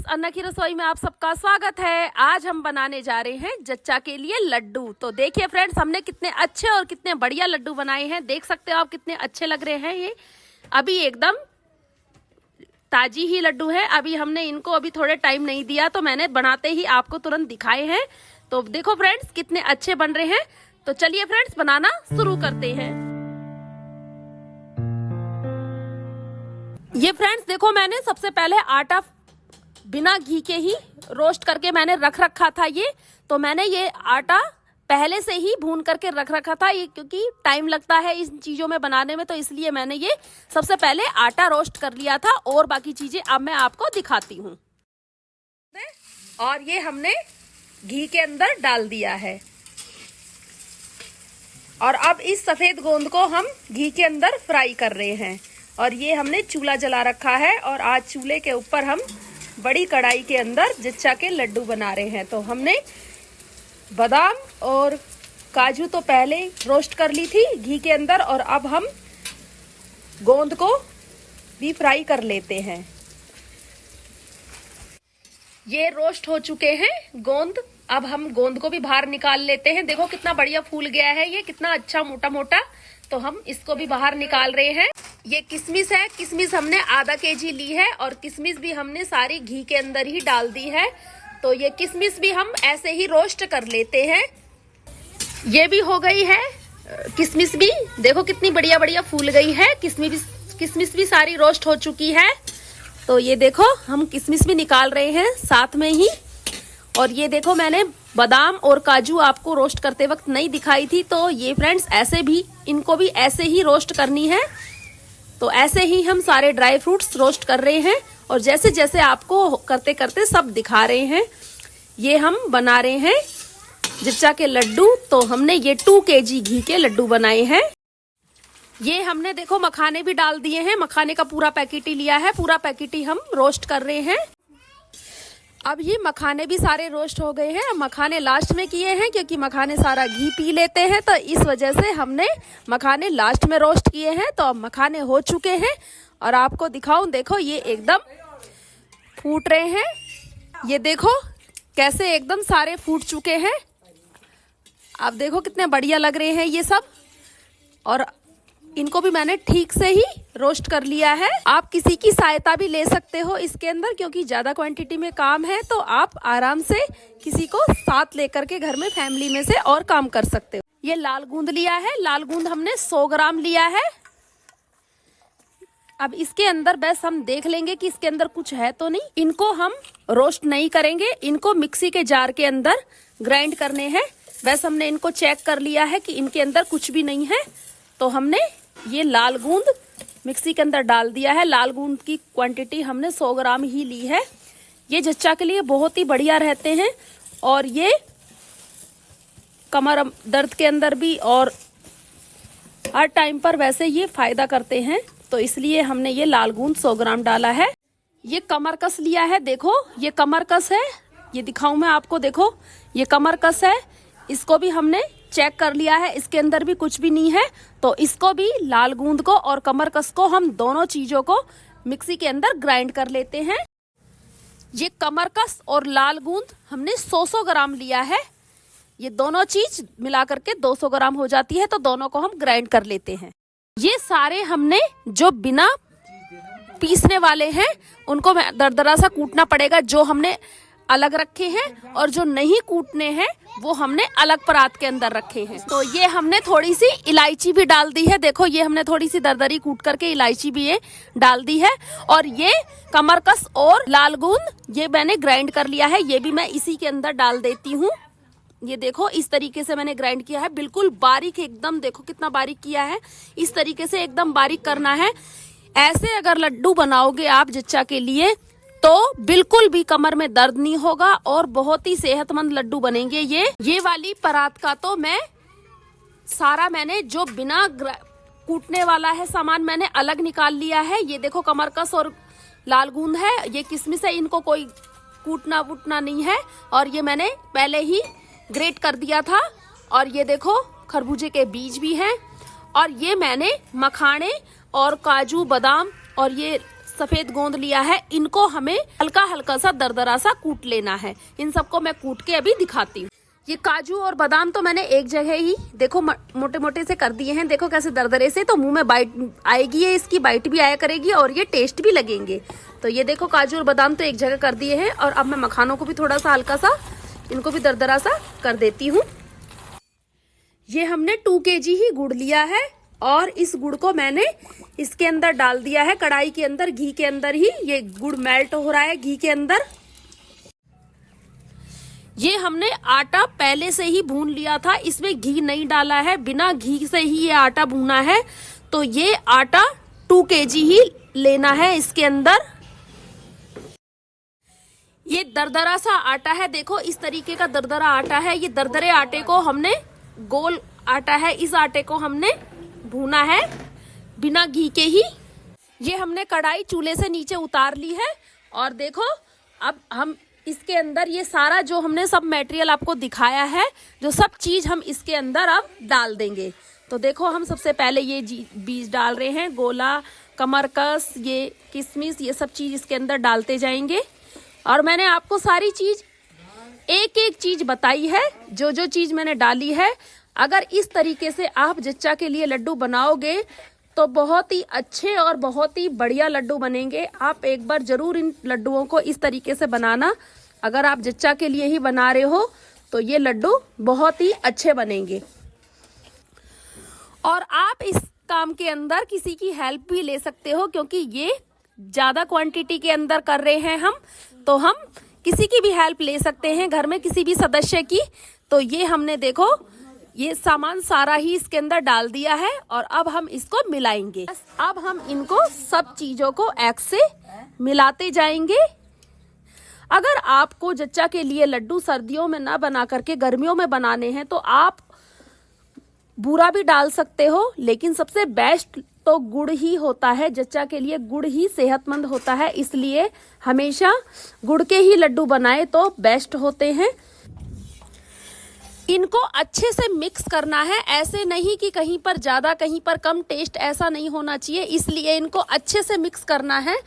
अन्ना की रसोई में आप सबका स्वागत है। आज हम बनाने जा रहे हैं जच्चा के लिए लड्डू। तो देखिए फ्रेंड्स, हमने कितने अच्छे और कितने बढ़िया लड्डू बनाए हैं। देख सकते हो आप कितने अच्छे लग रहे हैं। ये अभी एकदम ताजी ही लड्डू है। अभी हमने इनको अभी थोड़े टाइम नहीं दिया, तो मैंने बनाते ही आपको तुरंत दिखाए हैं। तो देखो फ्रेंड्स कितने अच्छे बन रहे हैं। तो चलिए फ्रेंड्स बनाना शुरू करते हैं। ये फ्रेंड्स देखो, मैंने सबसे पहले आटा बिना घी के ही रोस्ट करके मैंने रख रखा था। ये तो मैंने ये आटा पहले से ही भून करके रख रखा था, ये क्योंकि टाइम लगता है इन चीजों में बनाने में, तो इसलिए मैंने ये सबसे पहले आटा रोस्ट कर लिया था। और बाकी चीजें अब मैं आपको दिखाती हूँ। और ये हमने घी के अंदर डाल दिया है। और अब इस सफेद गोंद को हम घी के अंदर फ्राई कर रहे हैं। और ये हमने चूल्हा जला रखा है और आज चूल्हे के ऊपर हम बड़ी कढ़ाई के अंदर जच्चा के लड्डू बना रहे हैं। तो हमने बादाम और काजू तो पहले रोस्ट कर ली थी घी के अंदर, और अब हम गोंद को भी फ्राई कर लेते हैं। ये रोस्ट हो चुके हैं गोंद। अब हम गोंद को भी बाहर निकाल लेते हैं। देखो कितना बढ़िया फूल गया है, ये कितना अच्छा मोटा मोटा। तो हम इसको भी बाहर निकाल रहे हैं। ये किशमिश है, किशमिश हमने आधा केजी ली है और किशमिश भी हमने सारी घी के अंदर ही डाल दी है। तो ये किशमिश भी हम ऐसे ही रोस्ट कर लेते हैं। ये भी हो गई है किशमिश भी, देखो कितनी बढ़िया बढ़िया फूल गई है। किशमिश भी सारी रोस्ट हो चुकी है। तो ये देखो हम किशमिश भी निकाल रहे हैं साथ में ही। और ये देखो, मैंने बादाम और काजू आपको रोस्ट करते वक्त नहीं दिखाई थी, तो ये फ्रेंड्स ऐसे भी इनको भी ऐसे ही रोस्ट करनी है। तो ऐसे ही हम सारे ड्राई फ्रूट्स रोस्ट कर रहे हैं और जैसे जैसे आपको करते करते सब दिखा रहे हैं। ये हम बना रहे हैं जच्चा के लड्डू। तो हमने ये 2 केजी घी के लड्डू बनाए हैं। ये हमने देखो मखाने भी डाल दिए हैं। मखाने का पूरा पैकेट ही लिया है, पूरा पैकेट ही हम रोस्ट कर रहे हैं। अब ये मखाने भी सारे रोस्ट हो गए हैं। मखाने लास्ट में किए हैं क्योंकि मखाने सारा घी पी लेते हैं, तो इस वजह से हमने मखाने लास्ट में रोस्ट किए हैं। तो अब मखाने हो चुके हैं और आपको दिखाऊं, देखो ये एकदम फूट रहे हैं। ये देखो कैसे एकदम सारे फूट चुके हैं। आप देखो कितने बढ़िया लग रहे हैं ये सब। और इनको भी मैंने ठीक से ही रोस्ट कर लिया है। आप किसी की सहायता भी ले सकते हो इसके अंदर, क्योंकि ज्यादा क्वांटिटी में काम है तो आप आराम से किसी को साथ लेकर के घर में फैमिली में से और काम कर सकते हो। ये लाल गूंद लिया है, लाल गूंद हमने 100 ग्राम लिया है। अब इसके अंदर बस हम देख लेंगे कि इसके अंदर कुछ है तो नहीं। इनको हम रोस्ट नहीं करेंगे, इनको मिक्सी के जार के अंदर ग्राइंड करने हैं। बस हमने इनको चेक कर लिया है कि इनके अंदर कुछ भी नहीं है। तो हमने ये लाल गूंद मिक्सी के अंदर डाल दिया है। लाल गूंद की क्वांटिटी हमने 100 ग्राम ही ली है। ये जच्चा के लिए बहुत ही बढ़िया रहते हैं और ये कमर दर्द के अंदर भी और हर टाइम पर वैसे ये फायदा करते हैं। तो इसलिए हमने ये लाल गूंद 100 ग्राम डाला है। ये कमर कस लिया है, देखो ये कमर कस है। ये दिखाऊं मैं आपको, देखो ये कमर कस है। इसको भी हमने चेक कर लिया है, इसके अंदर भी कुछ भी नहीं है। तो इसको भी, लाल गूंद को और कमर कस को, हम दोनों चीजों को मिक्सी के अंदर ग्राइंड कर लेते हैं। ये कमर कस और लाल गूंद हमने 100 ग्राम लिया है। ये दोनों चीज मिला करके 200 ग्राम हो जाती है। तो दोनों को हम ग्राइंड कर लेते हैं। ये सारे हमने जो बिना पीसने वाले हैं उनको दरदरा सा कूटना पड़ेगा। जो हमने अलग रखे हैं और जो नहीं कूटने हैं वो हमने अलग परात के अंदर रखे हैं। तो ये हमने थोड़ी सी इलायची भी डाल दी है। देखो ये हमने थोड़ी सी दरदरी कूट करके इलायची भी ये डाल दी है। और ये कमरकस और लाल गूंद ये मैंने ग्राइंड कर लिया है। ये भी मैं इसी के अंदर डाल देती हूँ। ये देखो इस तरीके से मैंने ग्राइंड किया है, बिल्कुल बारीक एकदम। देखो कितना बारीक किया है, इस तरीके से एकदम बारीक करना है। ऐसे अगर लड्डू बनाओगे आप जच्चा के लिए तो बिल्कुल भी कमर में दर्द नहीं होगा और बहुत ही सेहतमंद लड्डू बनेंगे। ये वाली परात का तो मैंने जो बिना कूटने वाला है सामान मैंने अलग निकाल लिया है। ये देखो कमरकस और लाल गूंद है, ये किशमिश है, इनको कोई कूटना वूटना नहीं है। और ये मैंने पहले ही ग्रेट कर दिया था। और ये देखो खरबूजे के बीज भी हैं। और ये मैंने मखाने और काजू बादाम और ये सफेद गोंद लिया है, इनको हमें हल्का हल्का सा दरदरा सा कूट लेना है। इन सबको मैं कूट के अभी दिखाती हूँ। ये काजू और बादाम तो मैंने एक जगह ही देखो मोटे मोटे से कर दिए हैं। देखो कैसे दरदरे से, तो मुंह में बाइट आएगी, है इसकी बाइट भी आया करेगी और ये टेस्ट भी लगेंगे। तो ये देखो काजू और बादाम तो एक जगह कर दिए हैं। और अब मैं मखानों को भी थोड़ा सा हल्का सा, इनको भी दरदरा सा कर देती हूँ। ये हमने 2 kg ही गुड़ लिया है और इस गुड़ को मैंने इसके अंदर डाल दिया है, कढ़ाई के अंदर, घी के अंदर ही। ये गुड़ मेल्ट हो रहा है घी के अंदर। ये हमने आटा पहले से ही भून लिया था, इसमें घी नहीं डाला है, बिना घी से ही ये आटा भूना है। तो ये आटा 2 kg ही लेना है इसके अंदर। ये दरदरा सा आटा है, देखो इस तरीके का दरदरा आटा है। ये दरदरे आटे को हमने, गोल आटा है, इस आटे को हमने भूना है बिना घी के ही। ये हमने कढ़ाई चूल्हे से नीचे उतार ली है और देखो अब हम इसके अंदर ये सारा जो हमने सब मटेरियल आपको दिखाया है, जो सब चीज हम इसके अंदर अब डाल देंगे। तो देखो हम सबसे पहले ये बीज डाल रहे हैं, गोला, कमरकस, ये किशमिश, ये सब चीज इसके अंदर डालते जाएंगे। और मैंने आपको सारी चीज एक एक चीज बताई है, जो जो चीज मैंने डाली है। अगर इस तरीके से आप जच्चा के लिए लड्डू बनाओगे तो बहुत ही अच्छे और बहुत ही बढ़िया लड्डू बनेंगे। आप एक बार जरूर इन लड्डुओं को इस तरीके से बनाना। अगर आप जच्चा के लिए ही बना रहे हो तो ये लड्डू बहुत ही अच्छे बनेंगे। और आप इस काम के अंदर किसी की हेल्प भी ले सकते हो, क्योंकि ये ज्यादा क्वांटिटी के अंदर कर रहे हैं हम, तो हम किसी की भी हेल्प ले सकते हैं घर में, किसी भी सदस्य की। तो ये हमने देखो ये सामान सारा ही इसके अंदर डाल दिया है और अब हम इसको मिलाएंगे। अब हम इनको सब चीजों को एक से मिलाते जाएंगे। अगर आपको जच्चा के लिए लड्डू सर्दियों में ना बना करके गर्मियों में बनाने हैं तो आप बूरा भी डाल सकते हो, लेकिन सबसे बेस्ट तो गुड़ ही होता है। जच्चा के लिए गुड़ ही सेहतमंद होता है, इसलिए हमेशा गुड़ के ही लड्डू बनाए तो बेस्ट होते हैं। इनको अच्छे से मिक्स करना है, ऐसे नहीं कि कहीं पर ज्यादा कहीं पर कम टेस्ट, ऐसा नहीं होना चाहिए। इसलिए इनको अच्छे से मिक्स करना है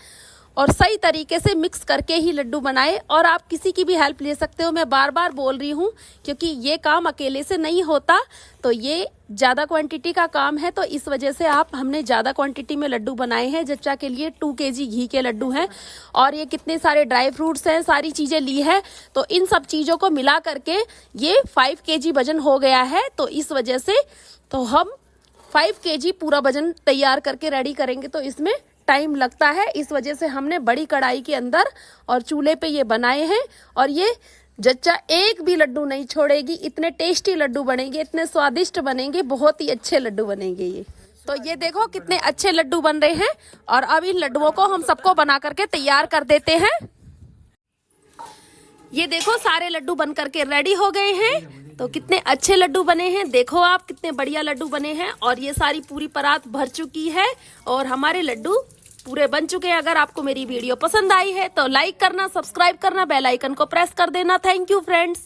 और सही तरीके से मिक्स करके ही लड्डू बनाए। और आप किसी की भी हेल्प ले सकते हो, मैं बार बार बोल रही हूँ, क्योंकि ये काम अकेले से नहीं होता। तो ये ज्यादा क्वांटिटी का काम है, तो इस वजह से हमने ज्यादा क्वांटिटी में लड्डू बनाए हैं। जच्चा के लिए 2 kg घी के लड्डू हैं और ये कितने सारे ड्राई फ्रूट्स हैं, सारी चीजें ली है। तो इन सब चीजों को मिला करके ये 5 kg वजन हो गया है। तो इस वजह से तो हम 5 kg पूरा वजन तैयार करके रेडी करेंगे, तो इसमें टाइम लगता है। इस वजह से हमने बड़ी कढ़ाई के अंदर और चूल्हे पे ये बनाए हैं। और ये जच्चा एक भी लड्डू नहीं छोड़ेगी, इतने टेस्टी लड्डू बनेंगे, इतने स्वादिष्ट बनेंगे, बहुत ही अच्छे लड्डू बनेंगे ये। तो ये देखो कितने अच्छे लड्डू बन रहे हैं। और अब इन लड्डुओं को हम सबको बना करके तैयार कर देते हैं। ये देखो सारे लड्डू बन करके रेडी हो गए हैं। तो कितने अच्छे लड्डू बने हैं, देखो आप कितने बढ़िया लड्डू बने हैं। और ये सारी पूरी परात भर चुकी है और हमारे लड्डू पूरे बन चुके हैं। अगर आपको मेरी वीडियो पसंद आई है तो लाइक करना, सब्सक्राइब करना, बेल आइकन को प्रेस कर देना। Thank you friends.